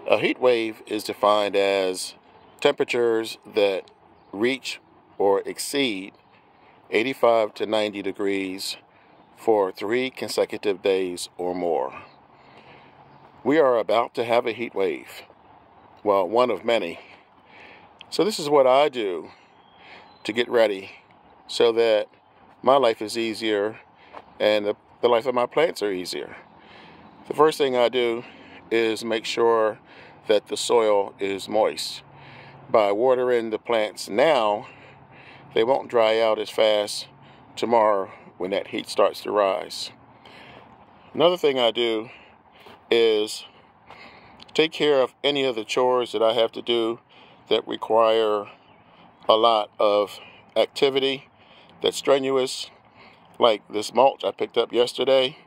A heat wave is defined as temperatures that reach or exceed 85 to 90 degrees for 3 consecutive days or more. We are about to have a heat wave. Well, one of many. So this is what I do to get ready so that my life is easier and the life of my plants are easier. The first thing I do is make sure that the soil is moist. By watering the plants now, they won't dry out as fast tomorrow when that heat starts to rise. Another thing I do is take care of any of the chores that I have to do that require a lot of activity, that's strenuous, like this mulch I picked up yesterday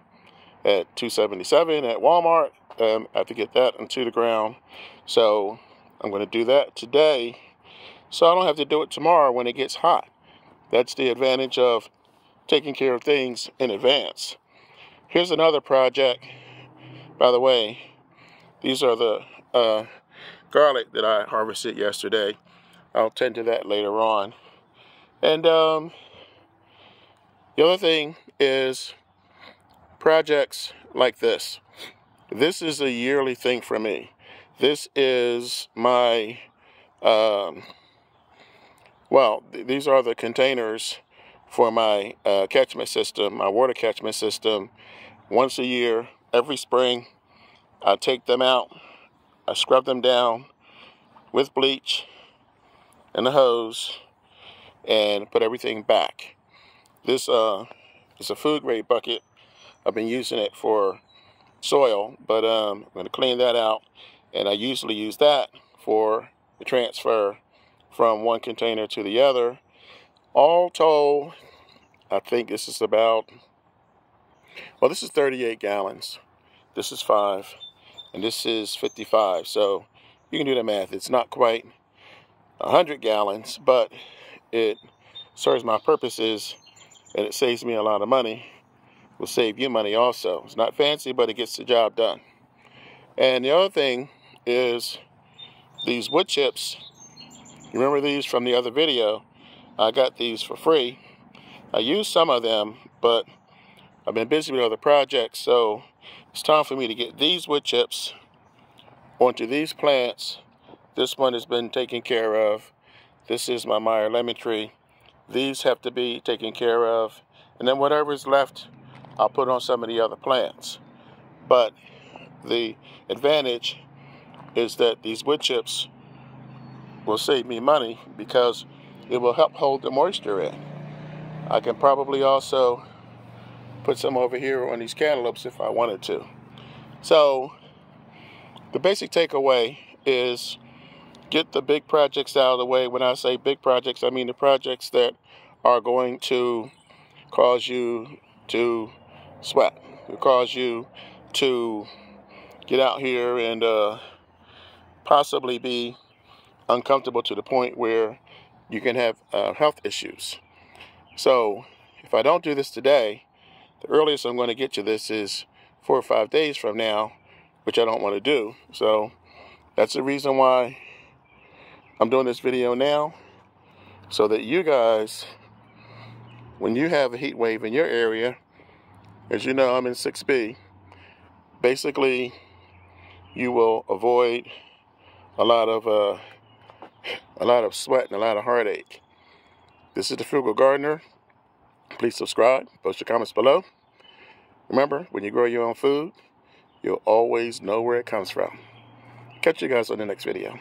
at $2.77 at Walmart. I have to get that into the ground. So I'm going to do that today so I don't have to do it tomorrow when it gets hot. That's the advantage of taking care of things in advance. Here's another project. By the way, these are the garlic that I harvested yesterday. I'll tend to that later on. And the other thing is projects like this. This is a yearly thing for me. This is my, these are the containers for my catchment system, my water catchment system. Once a year, every spring, I take them out, I scrub them down with bleach and a hose and put everything back. This is a food grade bucket. I've been using it for soil, but I'm going to clean that out, and I usually use that for the transfer from one container to the other. All told, I think this is about, this is 38 gallons. This is 5, and this is 55. So you can do the math. It's not quite 100 gallons, but it serves my purposes, and it saves me a lot of money. Will save you money also. It's not fancy, but it gets the job done. And the other thing is these wood chips. You remember these from the other video? I got these for free. I used some of them, but I've been busy with other projects, so it's time for me to get these wood chips onto these plants. This one has been taken care of. This is my Meyer lemon tree. These have to be taken care of. And then whatever's left, I'll put on some of the other plants. But the advantage is that these wood chips will save me money because it will help hold the moisture in. I can probably also put some over here on these cantaloupes if I wanted to. So the basic takeaway is get the big projects out of the way. When I say big projects, I mean the projects that are going to cause you to sweat. It cause you to get out here and possibly be uncomfortable to the point where you can have health issues. So if I don't do this today, the earliest I'm going to get to this is 4 or 5 days from now, which I don't want to do. So that's the reason why I'm doing this video now, so that you guys, when you have a heat wave in your area, as you know, I'm in 6B, basically you will avoid a lot of sweat and a lot of heartache. This is the Frugal Gardener. Please subscribe, post your comments below. Remember, when you grow your own food, you'll always know where it comes from. Catch you guys on the next video.